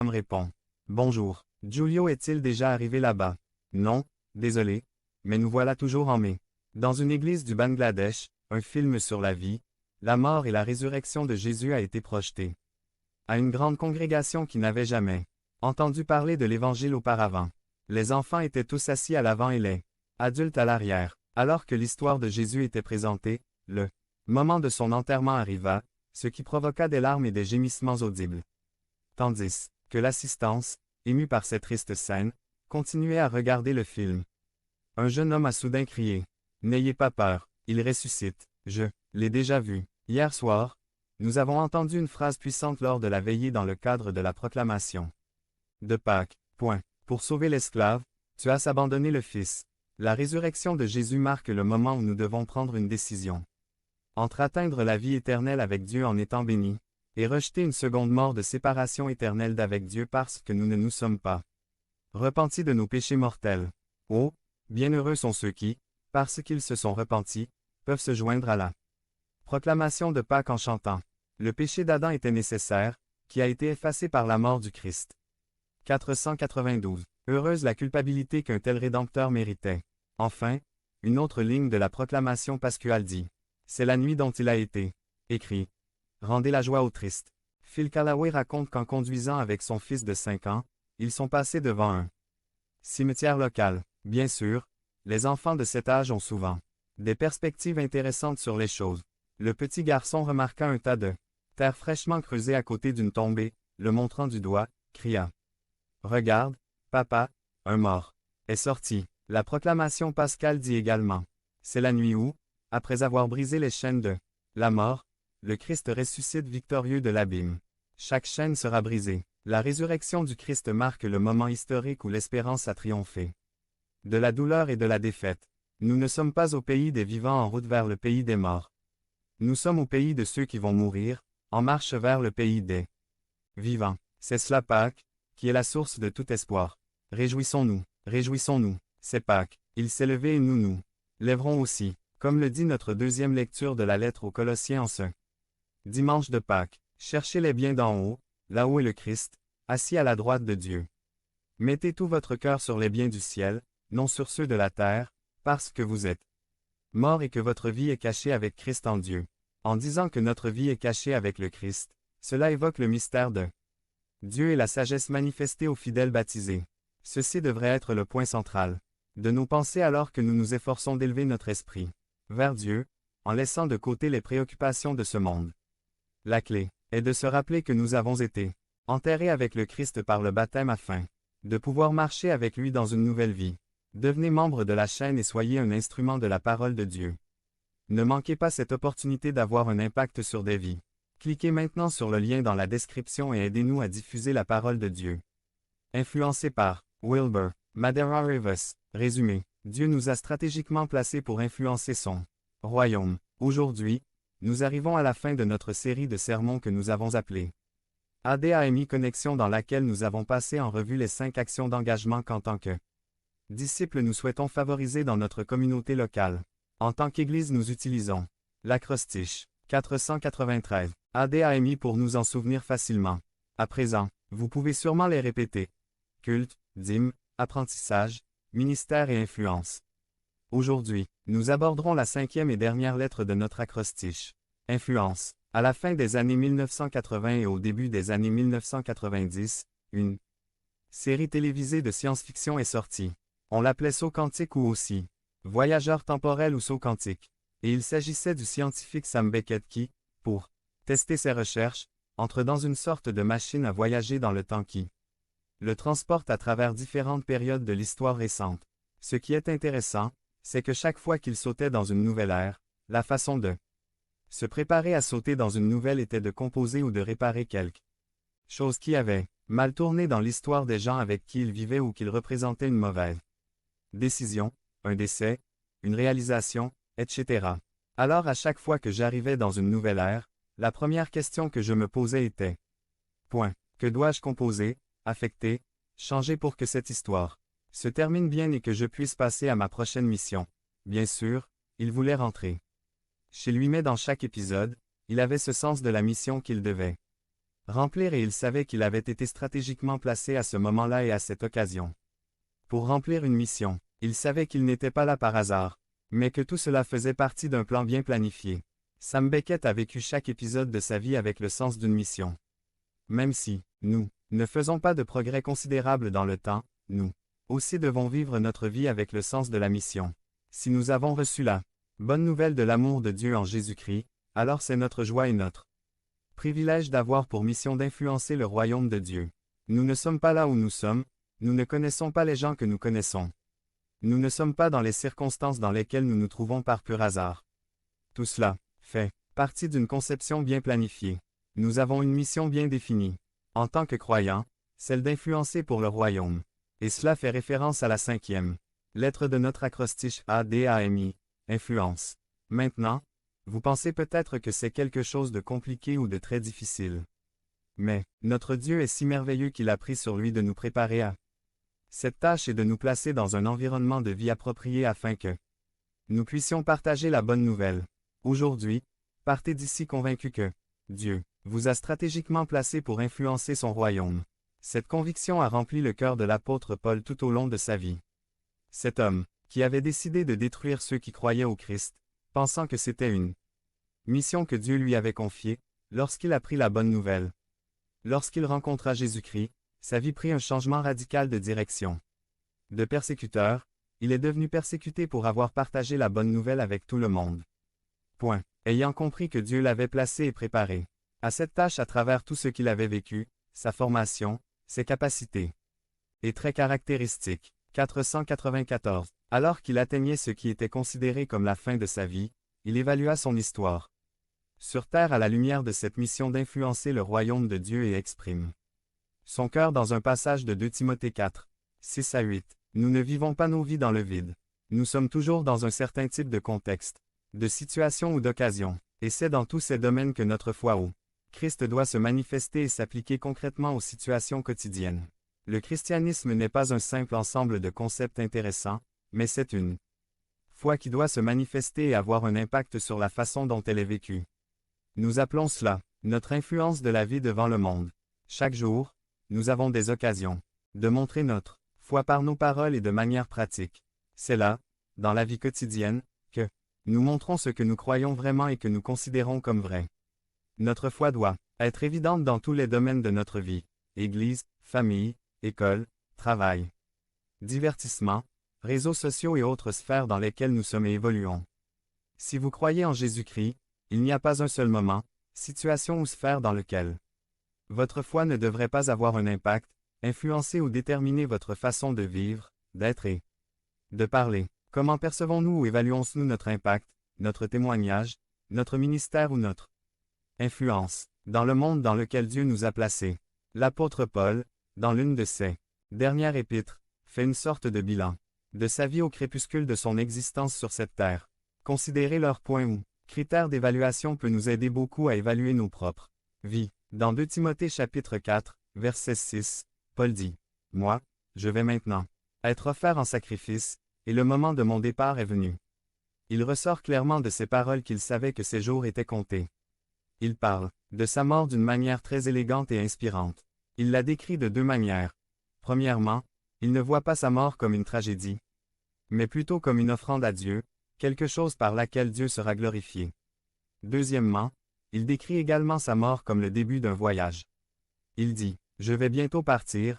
me répond. Bonjour. Giulio est-il déjà arrivé là-bas? Non, désolé, mais nous voilà toujours en mai. Dans une église du Bangladesh, un film sur la vie, la mort et la résurrection de Jésus a été projeté. À une grande congrégation qui n'avait jamais entendu parler de l'Évangile auparavant. Les enfants étaient tous assis à l'avant et les adultes à l'arrière. Alors que l'histoire de Jésus était présentée, le moment de son enterrement arriva, ce qui provoqua des larmes et des gémissements audibles. Tandis que l'assistance, émue par cette triste scène, continuait à regarder le film. Un jeune homme a soudain crié. « N'ayez pas peur, il ressuscite. Je l'ai déjà vu. Hier soir, nous avons entendu une phrase puissante lors de la veillée dans le cadre de la proclamation de Pâques. Point. Pour sauver l'esclave, tu as abandonné le Fils. La résurrection de Jésus marque le moment où nous devons prendre une décision. Entre atteindre la vie éternelle avec Dieu en étant bénis, et rejeter une seconde mort de séparation éternelle d'avec Dieu parce que nous ne nous sommes pas repentis de nos péchés mortels. Oh, bienheureux sont ceux qui, parce qu'ils se sont repentis, peuvent se joindre à la proclamation de Pâques en chantant. Le péché d'Adam était nécessaire, qui a été effacé par la mort du Christ. 492. Heureuse la culpabilité qu'un tel Rédempteur méritait. Enfin, une autre ligne de la proclamation pascuale dit. C'est la nuit dont il a été écrit. Rendez la joie aux tristes. Phil Callaway raconte qu'en conduisant avec son fils de 5 ans, ils sont passés devant un cimetière local. Bien sûr, les enfants de cet âge ont souvent des perspectives intéressantes sur les choses. Le petit garçon remarqua un tas de terre fraîchement creusée à côté d'une tombée, le montrant du doigt, cria. « Regarde, papa, un mort est sorti. » La proclamation pascale dit également. C'est la nuit où, après avoir brisé les chaînes de la mort, le Christ ressuscite victorieux de l'abîme. Chaque chaîne sera brisée. La résurrection du Christ marque le moment historique où l'espérance a triomphé de la douleur et de la défaite. Nous ne sommes pas au pays des vivants en route vers le pays des morts. Nous sommes au pays de ceux qui vont mourir, en marche vers le pays des vivants. C'est cela Pâques, qui est la source de tout espoir. Réjouissons-nous, réjouissons-nous, c'est Pâques, il s'est levé et nous lèverons aussi, comme le dit notre deuxième lecture de la lettre aux Colossiens en ce dimanche de Pâques. Cherchez les biens d'en haut, là où est le Christ, assis à la droite de Dieu. Mettez tout votre cœur sur les biens du ciel, non sur ceux de la terre, parce que vous êtes morts et que votre vie est cachée avec Christ en Dieu. En disant que notre vie est cachée avec le Christ, cela évoque le mystère de Dieu et la sagesse manifestée aux fidèles baptisés. Ceci devrait être le point central de nos pensées alors que nous nous efforçons d'élever notre esprit vers Dieu, en laissant de côté les préoccupations de ce monde. La clé est de se rappeler que nous avons été enterrés avec le Christ par le baptême afin de pouvoir marcher avec lui dans une nouvelle vie. Devenez membre de la chaîne et soyez un instrument de la parole de Dieu. Ne manquez pas cette opportunité d'avoir un impact sur des vies. Cliquez maintenant sur le lien dans la description et aidez-nous à diffuser la parole de Dieu. Influencé par Wilbur Madera Rivas. Résumé. Dieu nous a stratégiquement placés pour influencer son royaume. Aujourd'hui, nous arrivons à la fin de notre série de sermons que nous avons appelée ADAMI Connexion, dans laquelle nous avons passé en revue les 5 actions d'engagement qu'en tant que disciples nous souhaitons favoriser dans notre communauté locale. En tant qu'Église nous utilisons l'acrostiche 493 ADAMI pour nous en souvenir facilement. À présent, vous pouvez sûrement les répéter. Culte, dîme, apprentissage, ministère et influence. Aujourd'hui, nous aborderons la 5e et dernière lettre de notre acrostiche. Influence. À la fin des années 1980 et au début des années 1990, une série télévisée de science-fiction est sortie. On l'appelait Saut quantique ou aussi Voyageur temporel ou Saut quantique. Et il s'agissait du scientifique Sam Beckett qui, pour tester ses recherches, entre dans une sorte de machine à voyager dans le temps qui le transporte à travers différentes périodes de l'histoire récente. Ce qui est intéressant, c'est que chaque fois qu'il sautait dans une nouvelle ère, la façon de se préparer à sauter dans une nouvelle était de composer ou de réparer quelque chose qui avait mal tourné dans l'histoire des gens avec qui il vivait ou qu'il représentait une mauvaise décision, un décès, une réalisation, etc. Alors à chaque fois que j'arrivais dans une nouvelle ère, la première question que je me posais était point. Que dois-je composer, affecter, changer pour que cette histoire se termine bien et que je puisse passer à ma prochaine mission? Bien sûr, il voulait rentrer chez lui, mais dans chaque épisode, il avait ce sens de la mission qu'il devait Remplir et il savait qu'il avait été stratégiquement placé à ce moment-là et à cette occasion. Pour remplir une mission, il savait qu'il n'était pas là par hasard, mais que tout cela faisait partie d'un plan bien planifié. Sam Beckett a vécu chaque épisode de sa vie avec le sens d'une mission. Même si, nous, ne faisons pas de progrès considérables dans le temps, nous aussi devons vivre notre vie avec le sens de la mission. Si nous avons reçu la bonne nouvelle de l'amour de Dieu en Jésus-Christ, alors c'est notre joie et notre privilège d'avoir pour mission d'influencer le royaume de Dieu. Nous ne sommes pas là où nous sommes, nous ne connaissons pas les gens que nous connaissons. Nous ne sommes pas dans les circonstances dans lesquelles nous nous trouvons par pur hasard. Tout cela fait partie d'une conception bien planifiée. Nous avons une mission bien définie. En tant que croyants, celle d'influencer pour le royaume. Et cela fait référence à la 5e lettre de notre acrostiche ADAMI, influence. Maintenant, vous pensez peut-être que c'est quelque chose de compliqué ou de très difficile. Mais, notre Dieu est si merveilleux qu'il a pris sur lui de nous préparer à cette tâche et de nous placer dans un environnement de vie approprié afin que nous puissions partager la bonne nouvelle. Aujourd'hui, partez d'ici convaincus que Dieu vous a stratégiquement placé pour influencer son royaume. Cette conviction a rempli le cœur de l'apôtre Paul tout au long de sa vie. Cet homme, qui avait décidé de détruire ceux qui croyaient au Christ, pensant que c'était une mission que Dieu lui avait confiée, lorsqu'il apprit la bonne nouvelle. Lorsqu'il rencontra Jésus-Christ, sa vie prit un changement radical de direction. De persécuteur, il est devenu persécuté pour avoir partagé la bonne nouvelle avec tout le monde. Point. Ayant compris que Dieu l'avait placé et préparé à cette tâche à travers tout ce qu'il avait vécu, sa formation, ses capacités et traits caractéristiques. 494. Alors qu'il atteignait ce qui était considéré comme la fin de sa vie, il évalua son histoire sur terre à la lumière de cette mission d'influencer le royaume de Dieu et exprime son cœur dans un passage de 2 Timothée 4, 6 à 8. Nous ne vivons pas nos vies dans le vide. Nous sommes toujours dans un certain type de contexte, de situation ou d'occasion, et c'est dans tous ces domaines que notre foi au Christ doit se manifester et s'appliquer concrètement aux situations quotidiennes. Le christianisme n'est pas un simple ensemble de concepts intéressants, mais c'est une foi qui doit se manifester et avoir un impact sur la façon dont elle est vécue. Nous appelons cela notre influence de la vie devant le monde. Chaque jour, nous avons des occasions de montrer notre foi par nos paroles et de manière pratique. C'est là, dans la vie quotidienne, que nous montrons ce que nous croyons vraiment et que nous considérons comme vrai. Notre foi doit être évidente dans tous les domaines de notre vie: église, famille, école, travail, divertissement, réseaux sociaux et autres sphères dans lesquelles nous sommes et évoluons. Si vous croyez en Jésus-Christ, il n'y a pas un seul moment, situation ou sphère dans lequel votre foi ne devrait pas avoir un impact, influencer ou déterminer votre façon de vivre, d'être et de parler. Comment percevons-nous ou évaluons-nous notre impact, notre témoignage, notre ministère ou notre influence dans le monde dans lequel Dieu nous a placés? L'apôtre Paul, dans l'une de ses dernières épîtres, fait une sorte de bilan de sa vie au crépuscule de son existence sur cette terre. Considérer leurs points ou critères d'évaluation peut nous aider beaucoup à évaluer nos propres vies. Dans 2 Timothée chapitre 4, verset 6, Paul dit: « Moi, je vais maintenant être offert en sacrifice, et le moment de mon départ est venu. » Il ressort clairement de ses paroles qu'il savait que ses jours étaient comptés. Il parle de sa mort d'une manière très élégante et inspirante. Il la décrit de 2 manières. Premièrement, il ne voit pas sa mort comme une tragédie, mais plutôt comme une offrande à Dieu, quelque chose par laquelle Dieu sera glorifié. Deuxièmement, il décrit également sa mort comme le début d'un voyage. Il dit: « Je vais bientôt partir,